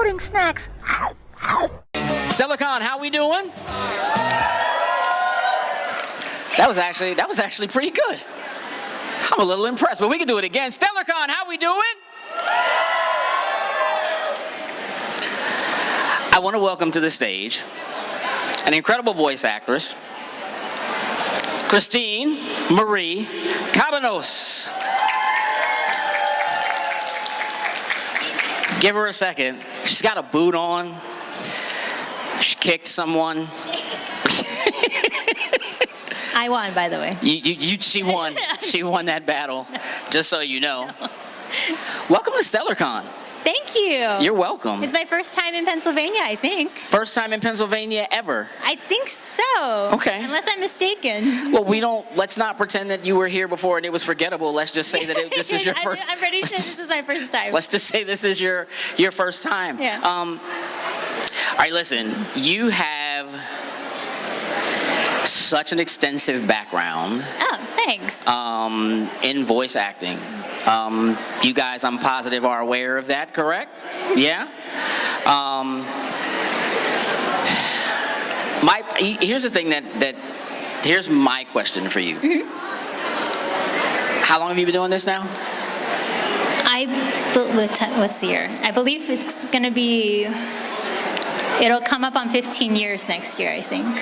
including snacks. StellarCon, how we doing? That was actually pretty good. I'm a little impressed, but we can do it again. StellarCon, how we doing? I want to welcome to the stage an incredible voice actress, Christine Marie Cabanos. Give her a second. She's got a boot on. She kicked someone. I won, by the way. She won. She won that battle, just so you know. Welcome to StellarCon. Thank you. You're welcome. It's my first time in Pennsylvania, I think. First time in Pennsylvania ever? I think so. Okay. Unless I'm mistaken. Well, let's not pretend that you were here before and it was forgettable. Let's just say that this is your first. I'm pretty sure this is my first time. Let's just say this is your first time. Yeah. All right, listen, you have such an extensive background. Oh, thanks. In voice acting. You guys, I'm positive, are aware of that, correct? Yeah? Here's the thing here's my question for you. Mm-hmm. How long have you been doing this now? What's the year? I believe it's going to be, it'll come up on 15 years next year, I think.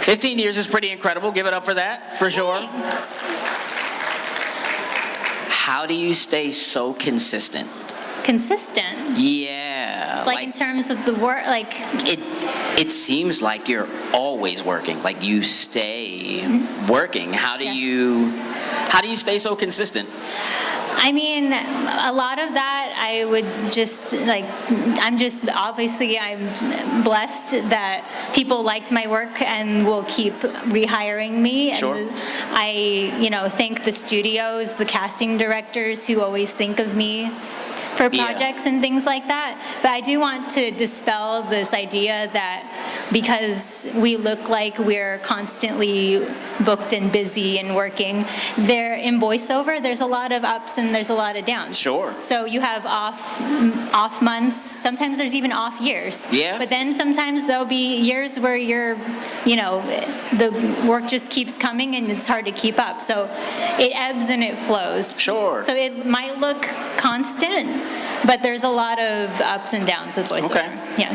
15 years is pretty incredible. Give it up for that, for sure. Thanks. How do you stay so consistent? Consistent? Yeah. Like in terms of the work, like... It seems like you're always working. Like you stay working. How do you stay so consistent? I mean, a lot of that I would just I'm blessed that people liked my work and will keep rehiring me. Sure. And I, thank the studios, the casting directors who always think of me for projects and things like that. But I do want to dispel this idea that because we look like we're constantly booked and busy and working, there in voiceover, there's a lot of ups and there's a lot of downs. Sure. So you have off months. Sometimes there's even off years. Yeah. But then sometimes there'll be years where the work just keeps coming and it's hard to keep up. So it ebbs and it flows. Sure. So it might look constant, but there's a lot of ups and downs with voiceover. Okay. Yeah.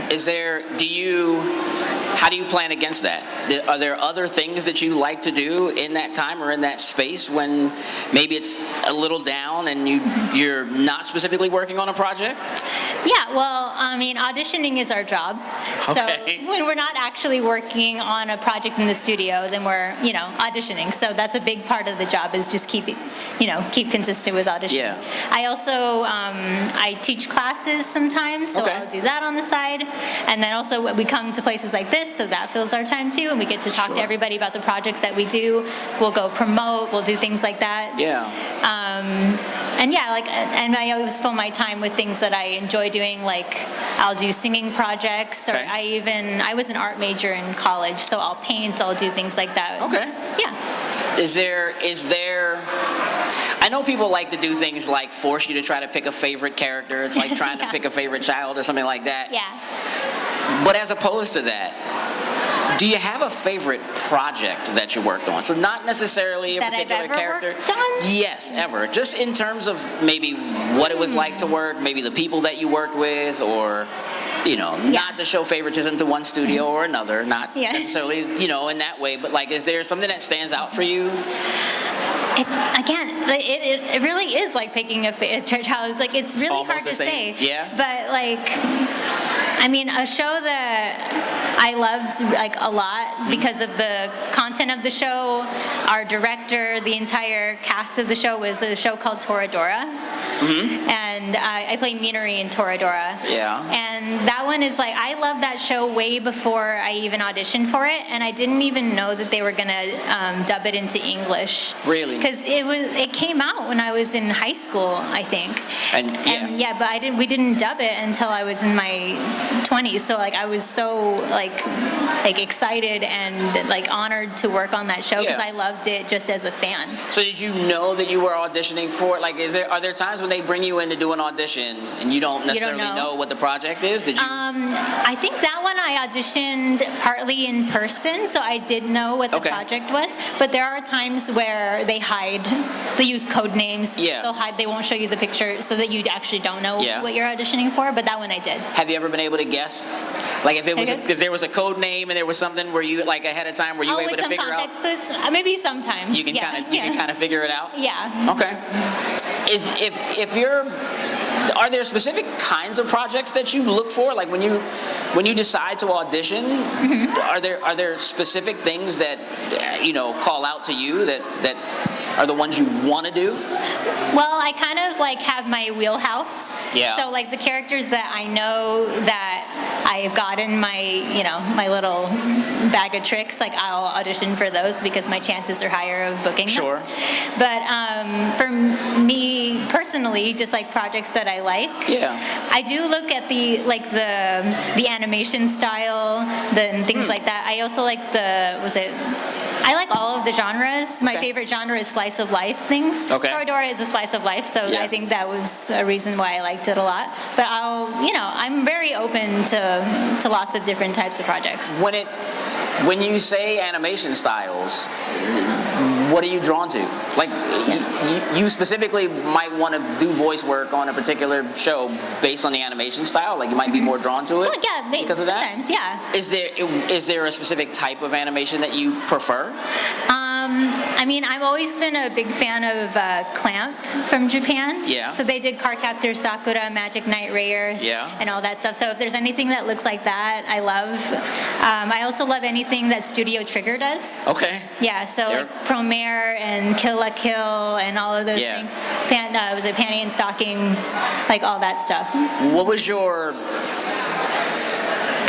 How do you plan against that? Are there other things that you like to do in that time or in that space when maybe it's a little down and you're not specifically working on a project? Yeah, well, I mean, auditioning is our job. Okay. So when we're not actually working on a project in the studio, then we're, auditioning. So that's a big part of the job is just keep consistent with auditioning. Yeah. I also, I teach classes sometimes, so Okay. I'll do that on the side. And then also we come to places like this, so that fills our time too, and we get to talk to everybody about the projects that we do. We'll go promote, we'll do things like that. Yeah. And I always fill my time with things that I enjoy doing, like I'll do singing projects, or Okay. I was an art major in college, so I'll paint, I'll do things like that. Okay. Yeah. Is there, I know people like to do things like force you to try to pick a favorite character. It's like trying to pick a favorite child or something like that. Yeah. But as opposed to that, do you have a favorite project that you worked on? So not necessarily a That particular I've ever character. worked on? Yes, ever. Just in terms of maybe what it was like to work, maybe the people that you worked with, or not to show favoritism to one studio or another, not necessarily, in that way, but is there something that stands out for you? It really is like picking a child. It's really hard to say. Yeah. But a show that I loved a lot because of the content of the show, our director, the entire cast of the show was a show called Toradora. Mm-hmm. And I played Minori in Toradora. Yeah. And that one is I loved that show way before I even auditioned for it, and I didn't even know that they were gonna dub it into English. Really? Because it came out when I was in high school, I think. But we didn't dub it until I was in my 20s. So I was so excited and honored to work on that show because I loved it just as a fan. So did you know that you were auditioning for it? Are there times when they bring you in to do do an audition and you don't necessarily know what the project is? Did you? I think that one I auditioned partly in person, so I did know what the project was. But there are times where they hide. They use code names. Yeah. They'll hide. They won't show you the picture so that you actually don't know what you're auditioning for. But that one I did. Have you ever been able to guess? Like if there was a code name and there was something where you like ahead of time were you able to figure out? Maybe sometimes. You can kind of figure it out. Yeah. Okay. If you're, are there specific kinds of projects that you look for? Like when you decide to audition, are there specific things that call out to you that are the ones you want to do? Well, I kind of like have my wheelhouse. Yeah. So like the characters that I know that I've gotten my little bag of tricks, like I'll audition for those because my chances are higher of booking them. Sure. But for me personally, just like projects that I like, I do look at the animation style, and things like that. I also like I like all of the genres. My favorite genre is slice of life things. Toradora is a slice of life, so I think that was a reason why I liked it a lot. But I'm very open to lots of different types of projects. When you say animation styles, what are you drawn to? Like, you specifically might want to do voice work on a particular show based on the animation style. Like, you might be more drawn to it. Yeah, because of sometimes, that? Is there a specific type of animation that you prefer? I've always been a big fan of Clamp from Japan. Yeah. So they did Cardcaptor Sakura, Magic Knight Rare, and all that stuff. So if there's anything that looks like that, I love. I also love anything that Studio Trigger does. Okay. Yeah, so like Promare and Kill la Kill and all of those things. Was it Panty and Stocking? Like all that stuff. What was your,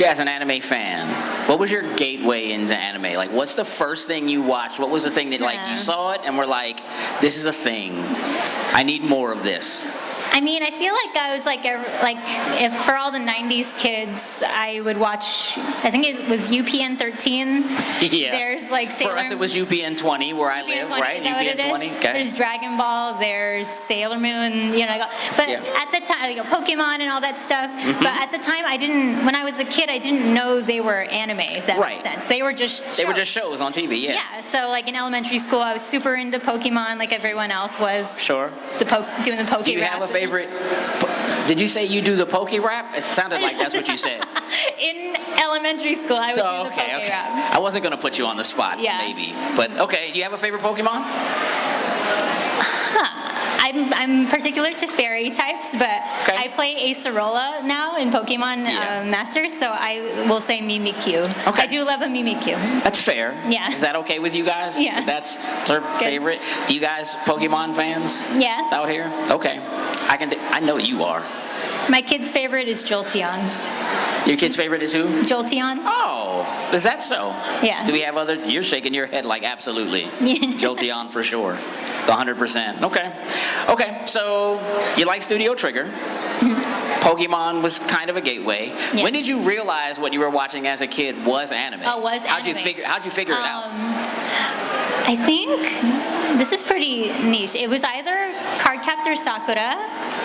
as an anime fan, what was your gateway into anime? Like, what's the first thing you watched? What was the thing that, like, you saw it and were like, this is a thing. I need more of this. I feel like I was if for all the 90s kids, I would watch, I think it was UPN 13. Yeah. There's like Sailor For us, it was UPN 20 where I live, right? UPN 20. Okay. There's Dragon Ball, there's Sailor Moon, but at the time, Pokemon and all that stuff. But at the time, when I was a kid, I didn't know they were anime, if that makes sense. They were just shows. They were just shows on TV, Yeah, so like in elementary school, I was super into Pokemon like everyone else was. Sure. Doing the Poke Do you rap. have a favorite? Did you say you do the Poke rap? It sounded like that's what you said. In elementary school, I would do the Poke rap. I wasn't going to put you on the spot, maybe. But, okay, do you have a favorite Pokemon? I'm particular to fairy types, but I play Acerola now in Pokemon Masters, so I will say Mimikyu. I do love a Mimikyu. That's fair. Yeah. Is that okay with you guys? Yeah. That's their favorite? Do you guys Pokemon fans? Yeah. Out here? Okay. I know you are. My kid's favorite is Jolteon. Your kid's favorite is who? Jolteon. Oh, is that so? Yeah. Do we have other? You're shaking your head like absolutely. Jolteon for sure. 100%. Okay, so you like Studio Trigger. Pokemon was kind of a gateway. Yeah. When did you realize what you were watching as a kid was anime? Was anime. How'd you figure it out? I think this is pretty niche. It was either Cardcaptor Sakura.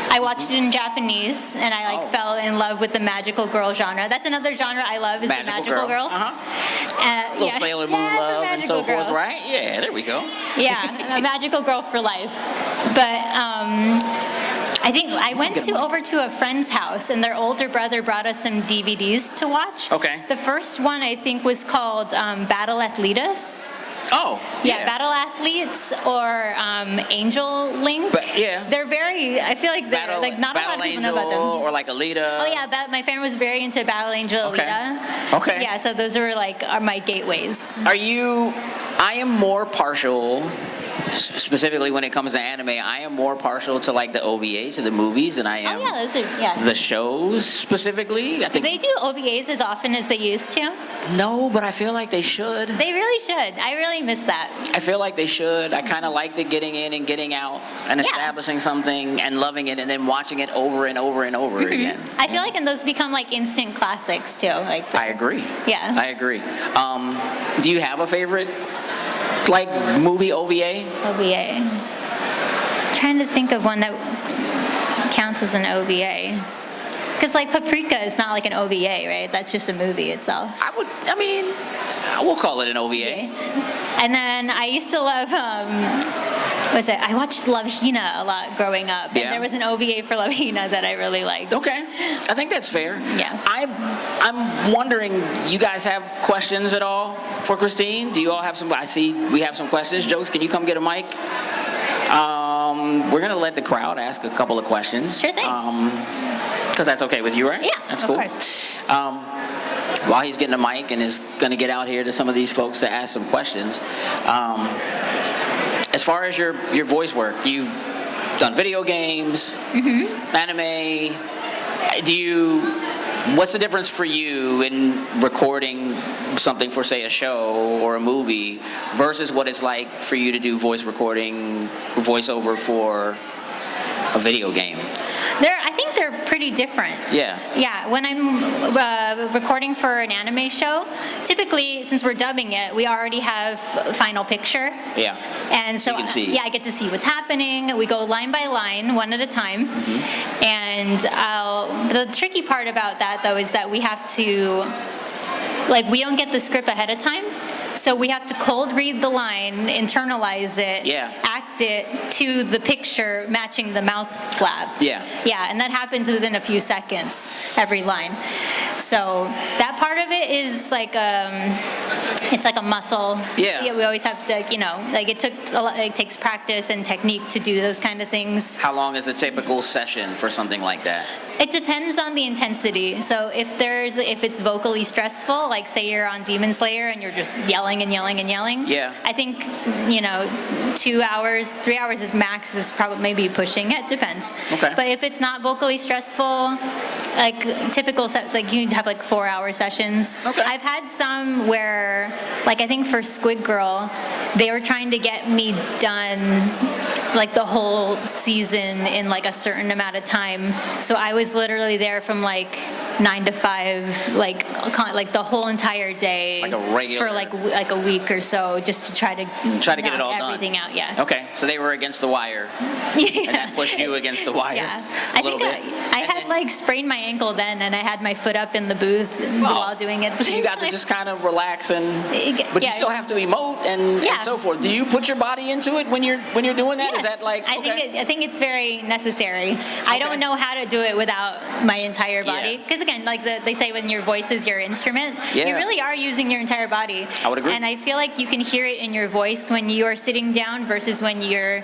I watched it in Japanese, and I fell in love with the magical girl genre. That's another genre I love, is the magical girls. Little Sailor Moon love and so forth, right? Yeah, there we go. Yeah, a magical girl for life. But I think I went over to a friend's house, and their older brother brought us some DVDs to watch. Okay. The first one I think was called Battle Athletus. Oh, yeah. Battle Athletes or Angel Link. They're very, I feel like they're not a lot of people know about them. Or like Alita. Oh yeah, my family was very into Battle Angel Alita. Okay. Yeah, so those are my gateways. I am more partial, specifically when it comes to anime, I am more partial to like the OVAs, to the movies, than I am the shows specifically. I think. Do they do OVAs as often as they used to? No, but I feel like they should. They really should. I really miss that. I feel like they should. I kind of like the getting in and getting out and establishing something and loving it and then watching it over and over and over again. I feel like, and those become like instant classics too. I agree. Yeah. I agree. Do you have a favorite like movie OVA? OVA. Trying to think of one that counts counts as an OVA. Because like Paprika is not like an OVA, right? That's just a movie itself. We'll call it an OVA. And then I used to love, I watched Love Hina a lot growing up. And there was an OVA for Love Hina that I really liked. Okay, I think that's fair. Yeah. I'm wondering, you guys have questions at all for Christine? Do you all have some? I see we have some questions. Jokes, can you come get a mic? We're gonna let the crowd ask a couple of questions. Sure thing. Because that's okay with you, right? Yeah, that's of cool. course. While he's getting a mic and is going to get out here to some of these folks to ask some questions, as far as your voice work, you've done video games, anime. What's the difference for you in recording something for, say, a show or a movie versus what it's like for you to do voiceover for a video game? I think they're pretty different. Yeah. Yeah, when I'm recording for an anime show, typically, since we're dubbing it, we already have final picture. Yeah. And so you can see. Yeah, I get to see what's happening. We go line by line, one at a time. And the tricky part about that, though, is that we have to, we don't get the script ahead of time. So we have to cold read the line, internalize it, act it to the picture matching the mouth flap. Yeah. Yeah, and that happens within a few seconds, every line. So that part of it is it's like a muscle. Yeah. We always have to, it takes practice and technique to do those kind of things. How long is a typical session for something like that? It depends on the intensity. So if it's vocally stressful, like say you're on Demon Slayer and you're just yelling and yelling and yelling. Yeah. I think 2 hours, 3 hours is max is probably maybe pushing it. Depends. Okay. But if it's not vocally stressful, typical you have 4-hour sessions. Okay. I've had some where I think for Squid Girl, they were trying to get me done the whole season in a certain amount of time. So I was literally there from 9 to 5, the whole entire day. Like a regular. For a week or so, just to try to get it all done. Everything out, yeah. Okay, so they were against the wire. Yeah. And that pushed you against the wire. Yeah. A little bit. I had sprained my ankle then, and I had my foot up in the booth while doing it. So you got to just kind of relax but you still have to emote and so forth. Do you put your body into it when you're doing that? Yes. Is that I think it's very necessary. I don't know how to do it without my entire body. Because again, they say when your voice is your instrument, you really are using your entire body. I would agree. And I feel like you can hear it in your voice when you are sitting down versus when you're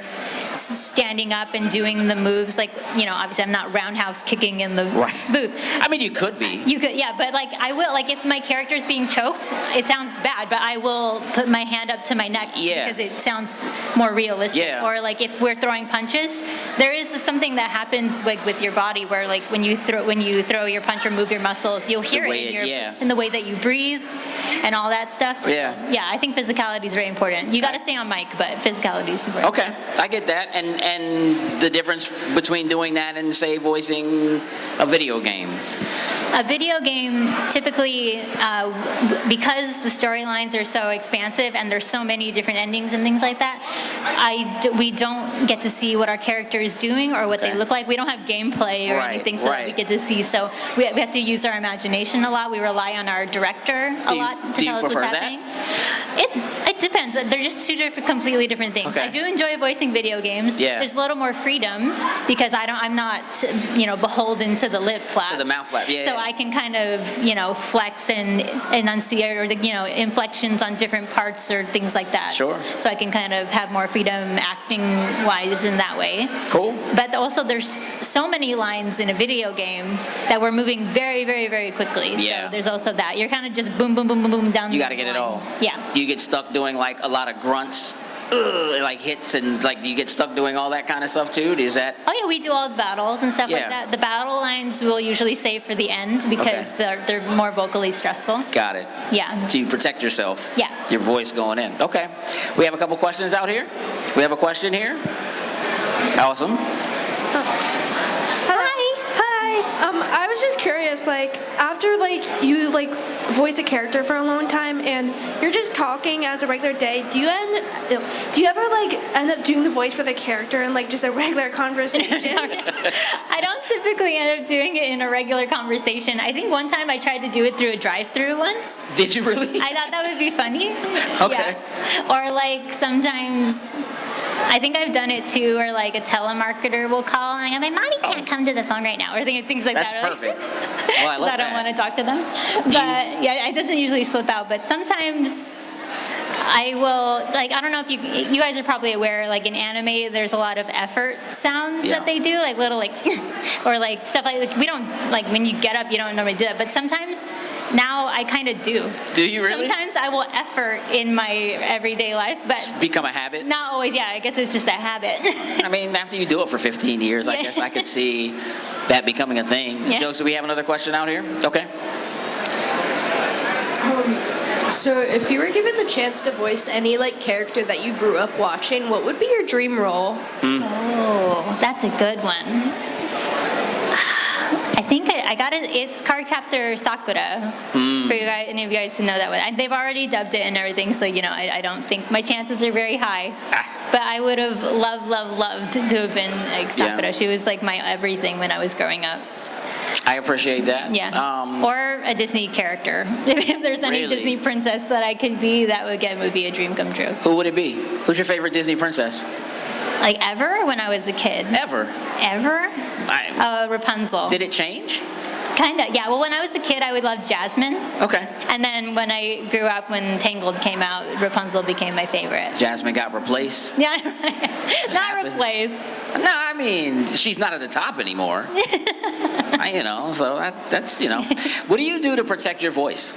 standing up and doing the moves. Obviously I'm not roundhouse kicking in the booth. I mean, you could be. You could, yeah, but I will, if my character's being choked, it sounds bad, but I will put my hand up to my neck because it sounds more realistic. Yeah. Or if we're throwing punches, there is something that happens with your body where when you throw your punch or move your muscles, you'll hear it in the way that you breathe and all that stuff. Yeah. So, yeah, I think physicality is very important. You got to stay on mic, but physicality is important. Okay, I get that. And the difference between doing that and, say, voicing a video game. A video game, typically, because the storylines are so expansive and there's so many different endings and things like that, we don't get to see what our character is doing or what they look like. We don't have gameplay or anything that we get to see. So we have to use our imagination a lot. We rely on our director a lot to tell us what's happening. It depends. They're just two completely different things. Okay. I do enjoy voicing video games. Yeah. There's a little more freedom because I'm not beholden to the lip flaps. To the mouth flap. Yeah. So I can kind of, flex and enunciate or, inflections on different parts or things like that. Sure. So I can kind of have more freedom acting-wise in that way. Cool. But also there's so many lines in a video game that we're moving very, very, very quickly. Yeah. So there's also that. You're kind of just boom, boom, boom, boom, boom down the line. You got to get it all. Yeah. You get stuck doing a lot of grunts, hits, and you get stuck doing all that kind of stuff too? Is that? Oh yeah, we do all the battles and stuff like that. The battle lines we'll usually save for the end because they're more vocally stressful. Got it. Yeah. So you protect yourself. Yeah. Your voice going in. Okay. We have a couple questions out here. We have a question here. Awesome. I was just curious, after you voice a character for a long time and you're just talking as a regular day, do you ever end up doing the voice for the character in just a regular conversation? I don't typically end up doing it in a regular conversation. I think one time I tried to do it through a drive-through once. Did you really? I thought that would be funny. Okay. Yeah. Or like sometimes, I think I've done it too, or like a telemarketer will call and I go, my mommy can't come to the phone right now, or things like That's that. perfect. Well, I love I don't that. want to talk to them. But yeah, it doesn't usually slip out, but sometimes I will, like, I don't know if you guys are probably aware, like in anime, there's a lot of effort sounds that they do, like little like, or like stuff like we don't, like when you get up, you don't normally do that, but sometimes now I kind of do. Do you really? Sometimes I will effort in my everyday life, but Become a habit? not always, yeah, I guess it's just a habit. I mean, after you do it for 15 years, I guess I could see that becoming a thing. Yeah. Jokes, do we have another question out here? Okay. So if you were given the chance to voice any like character that you grew up watching, what would be your dream role? Oh, that's a good one. I think I got it. It's Cardcaptor Sakura. For you guys, any of you guys who know that one, they've already dubbed it and everything. So I don't think my chances are very high. But I would have loved to have been like Sakura. Yeah. She was like my everything when I was growing up. I appreciate that. Yeah. Or a Disney character. If there's any Really? Disney princess that I could be, that would be a dream come true. Who would it be? Who's your favorite Disney princess? Like ever when I was a kid. Ever? Ever? Rapunzel. Did it change? Kinda, yeah. Well, when I was a kid, I would love Jasmine. Okay. And then when I grew up, when Tangled came out, Rapunzel became my favorite. Jasmine got replaced. Yeah, not happens. replaced. No, I mean, she's not at the top anymore. So that's. What do you do to protect your voice?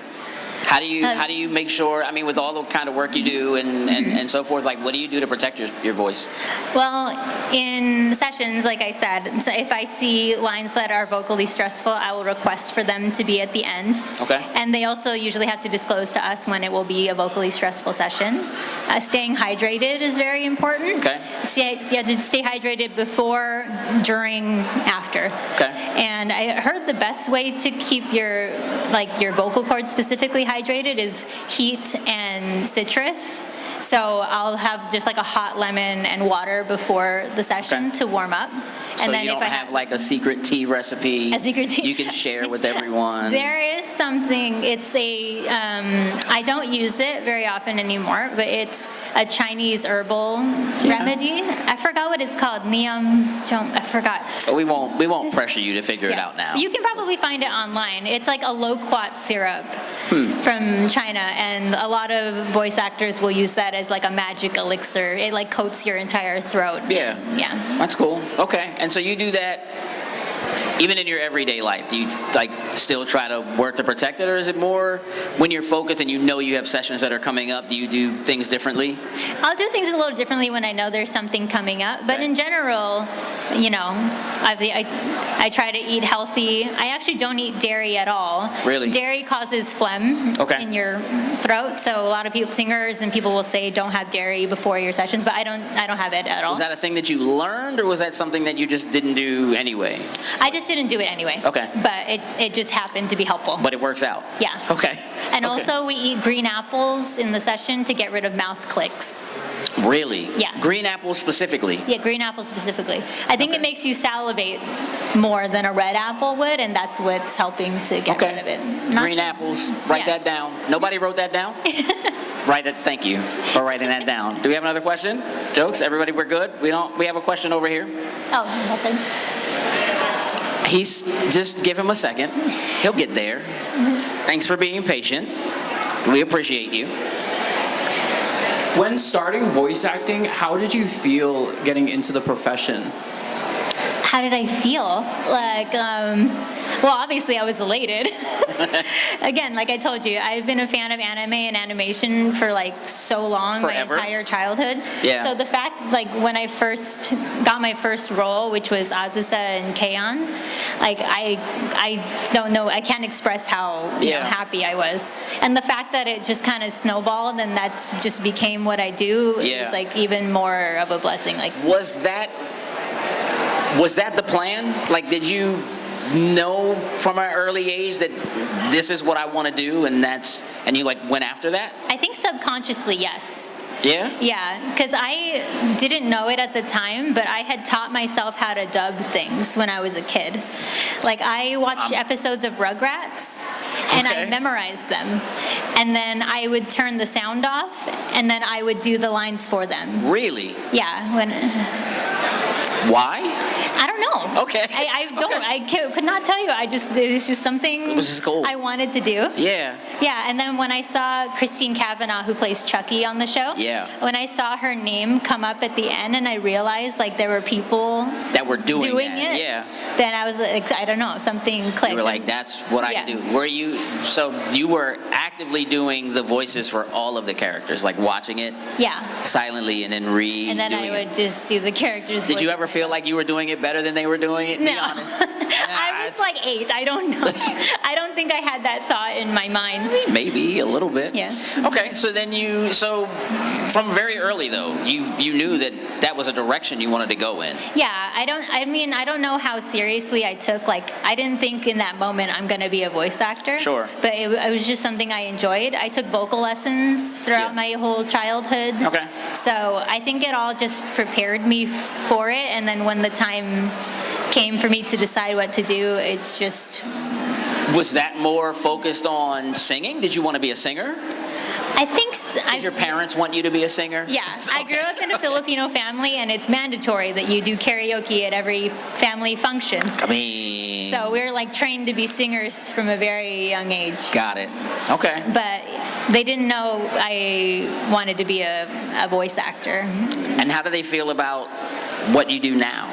How do you make sure, I mean, with all the kind of work you do and so forth, like what do you do to protect your voice? Well, in sessions, like I said, so if I see lines that are vocally stressful, I will request for them to be at the end. Okay. And they also usually have to disclose to us when it will be a vocally stressful session. Staying hydrated is very important. Okay. You have to stay hydrated before, during, after. Okay. And I heard the best way to keep your vocal cords specifically hydrated is heat and citrus. So I'll have just like a hot lemon and water before the session to warm up. So you don't have like a secret tea recipe A secret tea. you can share with everyone? There is something, it's I don't use it very often anymore, but it's a Chinese herbal remedy. I forgot what it's called, I forgot. We won't pressure you to figure it out now. You can probably find it online. It's like a loquat syrup from China, and a lot of voice actors will use that as like a magic elixir. It like coats your entire throat. Yeah. Yeah. That's cool. Okay. And so you do that even in your everyday life. Do you like still try to work to protect it, or is it more when you're focused and you have sessions that are coming up, do you do things differently? I'll do things a little differently when I know there's something coming up, but in general, I try to eat healthy. I actually don't eat dairy at all. Really? Dairy causes phlegm in your throat, so a lot of people, singers and people will say don't have dairy before your sessions, but I don't have it at all. Was that a thing that you learned, or was that something that you just didn't do anyway? I just didn't do it anyway. Okay. But it just happened to be helpful. But it works out? Yeah. Okay. And Okay. also we eat green apples in the session to get rid of mouth clicks. Really? Yeah. Green apples specifically? Yeah, green apples specifically. I think it makes you salivate more than a red apple would, and that's what's helping to get rid of it. Green apples. Write that down. Nobody wrote that down? Write it. Thank you for writing that down. Do we have another question? Jokes? Everybody, we're good? We have a question over here. Oh, nothing. Just give him a second. He'll get there. Thanks for being patient. We appreciate you. When starting voice acting, how did you feel getting into the profession? How did I feel? Well, obviously I was elated. Again, like I told you, I've been a fan of anime and animation for like so long, Forever. my entire childhood. Yeah. So the fact, like when I first got my first role, which was Azusa and Keion, like I don't know, I can't express how happy I was. And the fact that it just kind of snowballed and that's just became what I do is like even more of a blessing. Like, Was that the plan? Like, did you know from an early age that this is what I want to do, and you like went after that? I think subconsciously, yes. Yeah? Yeah, because I didn't know it at the time, but I had taught myself how to dub things when I was a kid. Like, I watched episodes of Rugrats, and I Okay. memorized them. And then I would turn the sound off, and then I would do the lines for them. Really? Yeah, when Why? I don't know. Okay. I don't. Okay. Could not tell you. It was just something It was just cool. I wanted to do. Yeah. Yeah, and then when I saw Christine Cabanos, who plays Chucky on the show, Yeah. when I saw her name come up at the end, and I realized like there were people That were doing that. it, Yeah. then I was like, I don't know, something clicked. You were like, that's what I Yeah. can do. Were you, so you were actively doing the voices for all of the characters, like watching it Yeah, silently and then redoing and then I would it? just do the characters. Did you voices. ever feel like you were doing it better than they were doing it? Be No. honest. I was like 8. I don't know. I don't think I had that thought in my mind. Maybe a little bit. Yeah. Okay, so from very early though, you knew that was a direction you wanted to go in. Yeah, I don't know how seriously I took, like, I didn't think in that moment I'm going to be a voice actor. Sure. But it was just something I enjoyed. I took vocal lessons throughout Yeah. my whole childhood. Okay. So I think it all just prepared me for it. And then when the time came for me to decide what to do, it's just, Was that more focused on singing? Did you want to be a singer? I think, Did your parents want you to be a singer? yeah, I grew up in a Filipino family, and it's mandatory that you do karaoke at every family function. I mean, So we're like trained to be singers from a very young age. got it. Okay. But they didn't know I wanted to be a voice actor. And how do they feel about what you do now?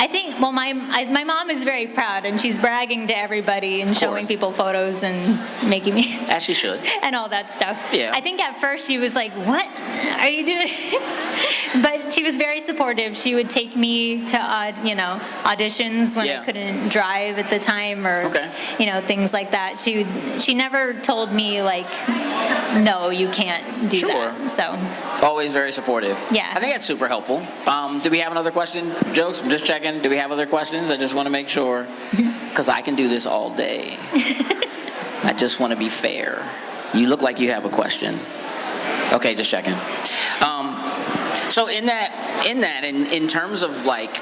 I think, well, my mom is very proud, and she's bragging to everybody and showing course. people photos and making me As she should. and all that stuff. Yeah. I think at first she was like, "What are you doing?" But she was very supportive. She would take me to auditions when Yeah. I couldn't drive at the time, or Okay. things like that. She never told me like, "No, you can't do Sure. that." So Always very supportive. Yeah. I think that's super helpful. Do we have another question, Jokes? I'm just checking. Do we have other questions? I just want to make sure. Because I can do this all day. I just want to be fair. You look like you have a question. Okay, just checking. So in terms of like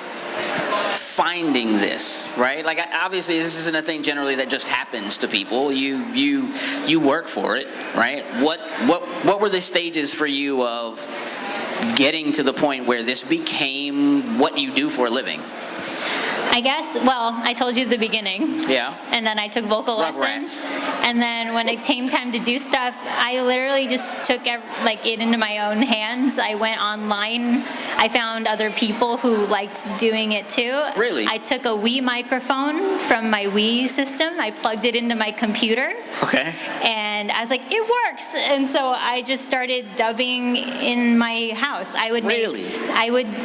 finding this, right? Like obviously this isn't a thing generally that just happens to people. You work for it, right? What were the stages for you of getting to the point where this became what you do for a living? I guess, well, I told you at the beginning. Yeah. And then I took vocal Rugrats. lessons. And then when it came time to do stuff, I literally just took it into my own hands. I went online. I found other people who liked doing it too. Really? I took a Wii microphone from my Wii system. I plugged it into my computer. Okay. And I was like, it works. And so I just started dubbing in my house. I would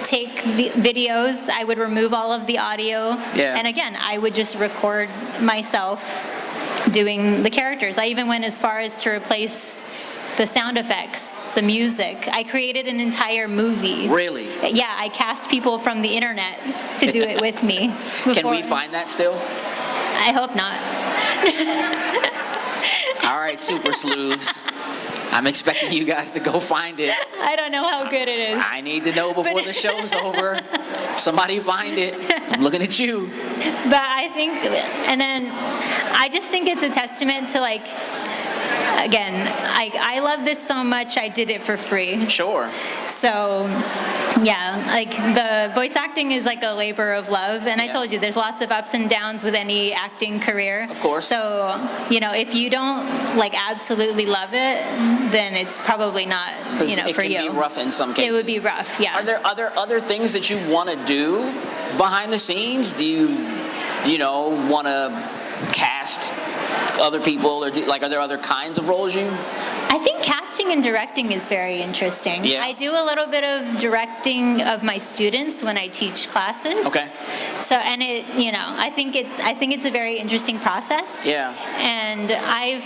take the videos. I would remove all of the audio. Yeah. And again, I would just record myself doing the characters. I even went as far as to replace the sound effects, the music. I created an entire movie. Really? Yeah, I cast people from the internet to do it with me. Can we find that still? I hope not. All right, super sleuths. I'm expecting you guys to go find it. I don't know how good it is. I need to know before the show's over. Somebody find it. I'm looking at you. But I think, and then I just think it's a testament to like, again, I love this so much, I did it for free. Sure. So, yeah, like the voice acting is like a labor of love. And I Yeah. told you, there's lots of ups and downs with any acting career. Of course. So, if you don't like absolutely love it, then it's probably not, for you. It can be rough in some cases. It would be rough, yeah. Are there other things that you want to do behind the scenes? Do you want to cast other people, or are there other kinds of roles you? I think casting and directing is very interesting. Yeah. I do a little bit of directing of my students when I teach classes. Okay. So, and I think it's a very interesting process. Yeah. And I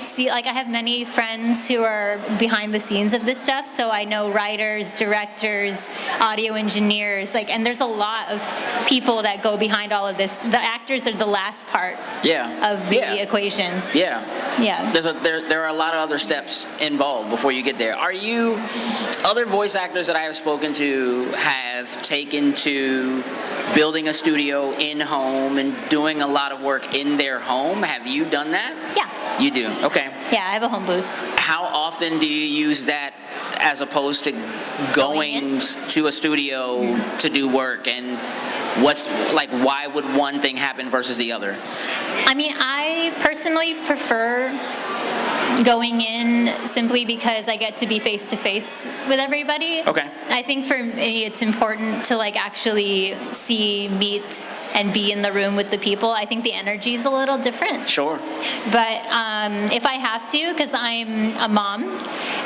have many friends who are behind the scenes of this stuff. So I know writers, directors, audio engineers, and there's a lot of people that go behind all of this. The actors are the last part Yeah. of the equation. Yeah. Yeah. There are a lot of other steps involved involved before you get there. Are you, other voice actors that I have spoken to have taken to building a studio in-home and doing a lot of work in their home? Have you done that? Yeah. You do, okay. Yeah, I have a home booth. How often do you use that as opposed to going to a studio to do work? And what's, like, why would one thing happen versus the other? I mean, I personally prefer going in simply because I get to be face to face with everybody. Okay. I think for me it's important to like actually see, meet, and be in the room with the people. I think the energy is a little different. Sure. But if I have to, because I'm a mom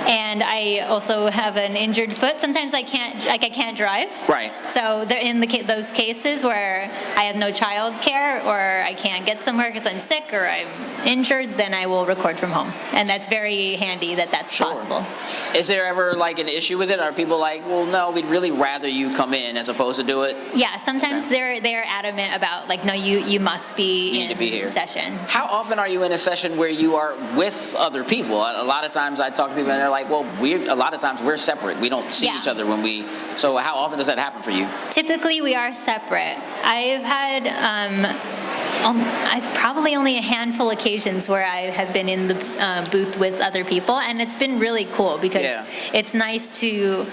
and I also have an injured foot, sometimes I can't drive. Right. So they're in those cases where I have no child care or I can't get somewhere because I'm sick or I'm injured, then I will record from home. And that's very handy that that's possible. Is there ever like an issue with it? Are people like, well, no, we'd really rather you come in as opposed to do it? Yeah, sometimes they're adamant about like, no, you must be need to be here. Session. How often are you in a session where you are with other people? A lot of times I talk to people and they're like, well, a lot of times we're separate. We don't see each other when we, so how often does that happen for you? Typically we are separate. I've had I've probably only a handful of occasions where I have been in the booth with other people, and it's been really cool because it's nice to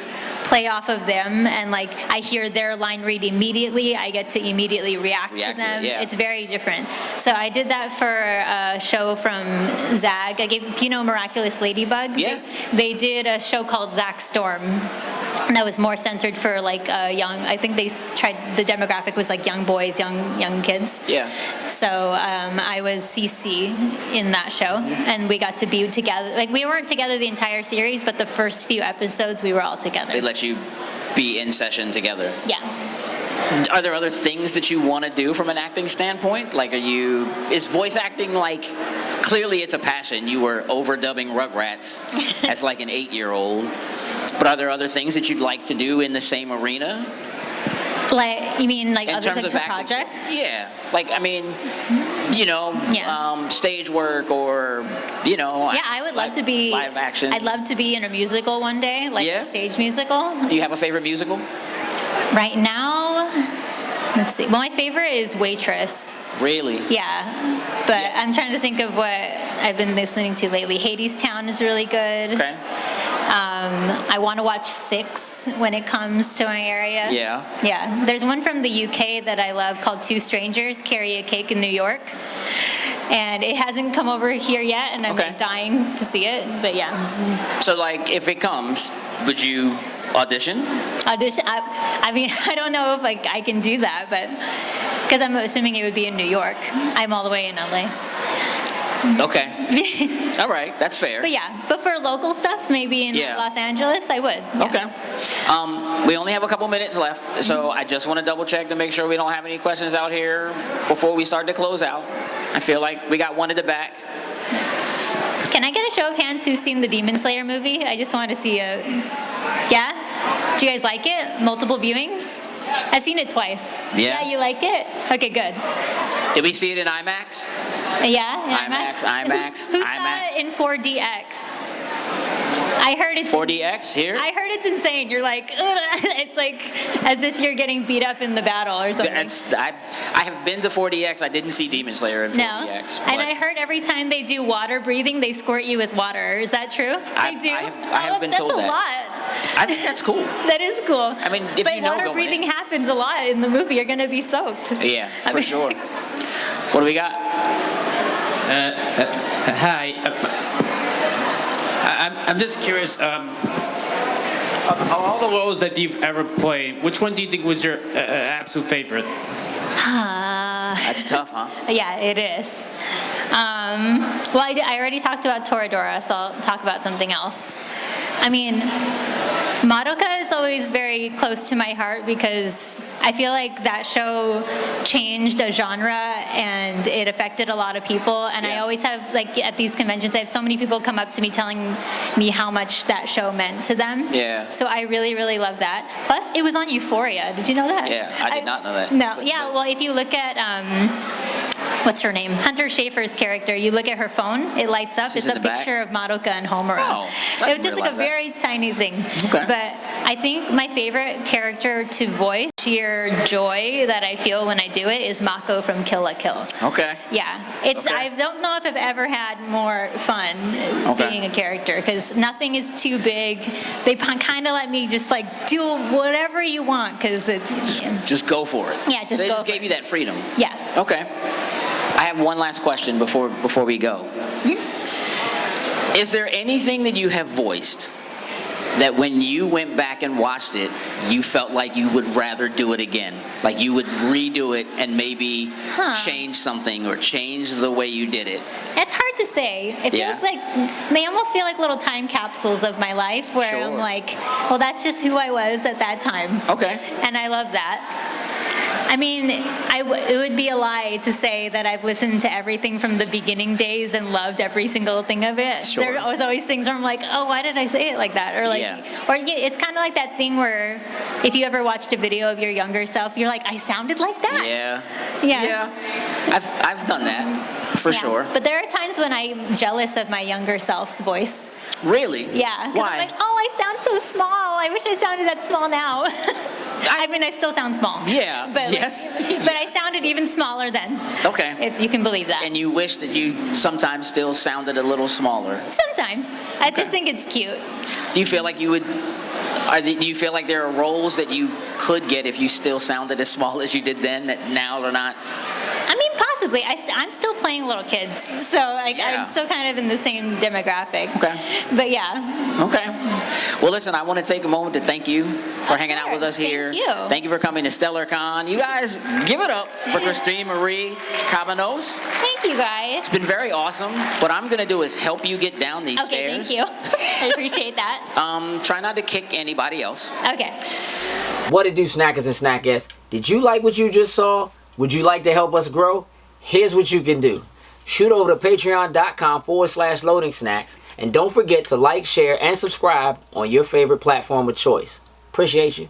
play off of them, and like I hear their line read immediately, I get to immediately react to them. It's very different. So I did that for a show from Zag. I gave, Miraculous Ladybug? Yeah. They did a show called Zach Storm. And that was more centered for like young. I think they tried, the demographic was like young boys, young kids. Yeah. So I was CC in that show, and we got to be together. Like we weren't together the entire series, but the first few episodes we were all together. They let you be in session together. Yeah. Are there other things that you want to do from an acting standpoint? Like, is voice acting like, clearly it's a passion. You were overdubbing Rugrats as like an 8-year-old. But are there other things that you'd like to do in the same arena? Like, you mean like in other terms like of projects? Yeah. Like, I mean, stage work or, Yeah, I would love to be live action. I'd love to be in a musical one day, like a stage musical. Do you have a favorite musical? Right now, let's see. Well, my favorite is Waitress. Really? Yeah, but I'm trying to think of what I've been listening to lately. Hadestown is really good. Okay. I want to watch Six when it comes to my area. Yeah. Yeah. There's one from the UK that I love called Two Strangers Carry a Cake in New York. And it hasn't come over here yet, and I'm like dying to see it, but yeah. So like, if it comes, would you audition? Audition? I mean, I don't know if like I can do that, but because I'm assuming it would be in New York. I'm all the way in LA. Okay. All right, that's fair. But for local stuff, maybe in Los Angeles, I would. Yeah. Okay. We only have a couple minutes left, so I just want to double check to make sure we don't have any questions out here before we start to close out. I feel like we got one at the back. Can I get a show of hands who's seen the Demon Slayer movie? I just want to see it. Yeah? Do you guys like it? Multiple viewings? I've seen it twice. Yeah. You like it? Okay, good. Did we see it in IMAX? Yeah, in IMAX. Who saw it in 4DX? I heard it's 4DX here? I heard it's insane. You're like, ugh. It's like as if you're getting beat up in the battle or something. I have been to 4DX. I didn't see Demon Slayer in 4DX. No. And I heard every time they do water breathing, they squirt you with water. Is that true? They do? I have been told that. That's a lot. I think that's cool. That is cool. I mean, if you know water breathing happens a lot in the movie. You're going to be soaked. Yeah, for sure. What do we got? Hi. I'm just curious. Of all the roles that you've ever played, which one do you think was your absolute favorite? That's tough, huh? Yeah, it is. Well, I already talked about Toradora, so I'll talk about something else. I mean, Madoka is always very close to my heart because I feel like that show changed a genre and it affected a lot of people. And I always have, like, at these conventions, I have so many people come up to me telling me how much that show meant to them. Yeah. So I really, really love that. Plus, it was on Euphoria. Did you know that? Yeah, I did not know that. No, yeah, well, if you look at what's her name? Hunter Schafer's character. You look at her phone, it lights up. She's it's in a the back? picture of Madoka and Homura. Oh, I It was just like a didn't realize that. very tiny thing. Okay. But I think my favorite character to voice, sheer joy that I feel when I do it, is Mako from Kill la Kill. Okay. Yeah, it's. Okay. I don't know if I've ever had more fun Okay. being a character because nothing is too big. They kind of let me just like do whatever you want because it. Just go for it. Yeah, just so they go just for gave it. you that freedom. Yeah. Okay. I have one last question before we go. Is there anything that you have voiced that when you went back and watched it, you felt like you would rather do it again? Like you would redo it and maybe change something or change the way you did it? It's hard to say. It Yeah. feels like they almost feel like little time capsules of my life where Sure. I'm like, well, that's just who I was at that time. Okay. And I love that. I mean, it would be a lie to say that I've listened to everything from the beginning days and loved every single thing of it. Sure. There was always things where I'm like, oh, why did I say it like that? Or like, Yeah. or it's kind of like that thing where if you ever watched a video of your younger self, you're like, I sounded like that. Yeah. Yes. Yeah. I've done that for Yeah. sure. But there are times when I'm jealous of my younger self's voice. Really? Yeah. 'Cause Why? I'm like, oh, I sound so small. I wish I sounded that small now. I mean, I still sound small. Yeah. But Yes. but I sounded even smaller then. Okay. If you can believe that. And you wish that you sometimes still sounded a little smaller. Sometimes. I just think it's cute. Do you feel like you would? Do you feel like there are roles that you could get if you still sounded as small as you did then that now are not? I mean, possibly. I'm still playing little kids, so like Yeah. I'm still kind of in the same demographic. Okay. But yeah. Okay. Well, listen, I want to take a moment to thank you for hanging out with us course. here. Thank you. Thank you for coming to StellarCon. You guys, give it up for Christine Marie Cabanos. Thank you, guys. It's been very awesome. What I'm going to do is help you get down these Okay, stairs. thank you. I appreciate that. Try not to kick anybody else. Okay. What it do, snackers and snackers? Did you like what you just saw? Would you like to help us grow? Here's what you can do. Shoot over to patreon.com/loading snacks. And don't forget to like, share, and subscribe on your favorite platform of choice. Appreciate you.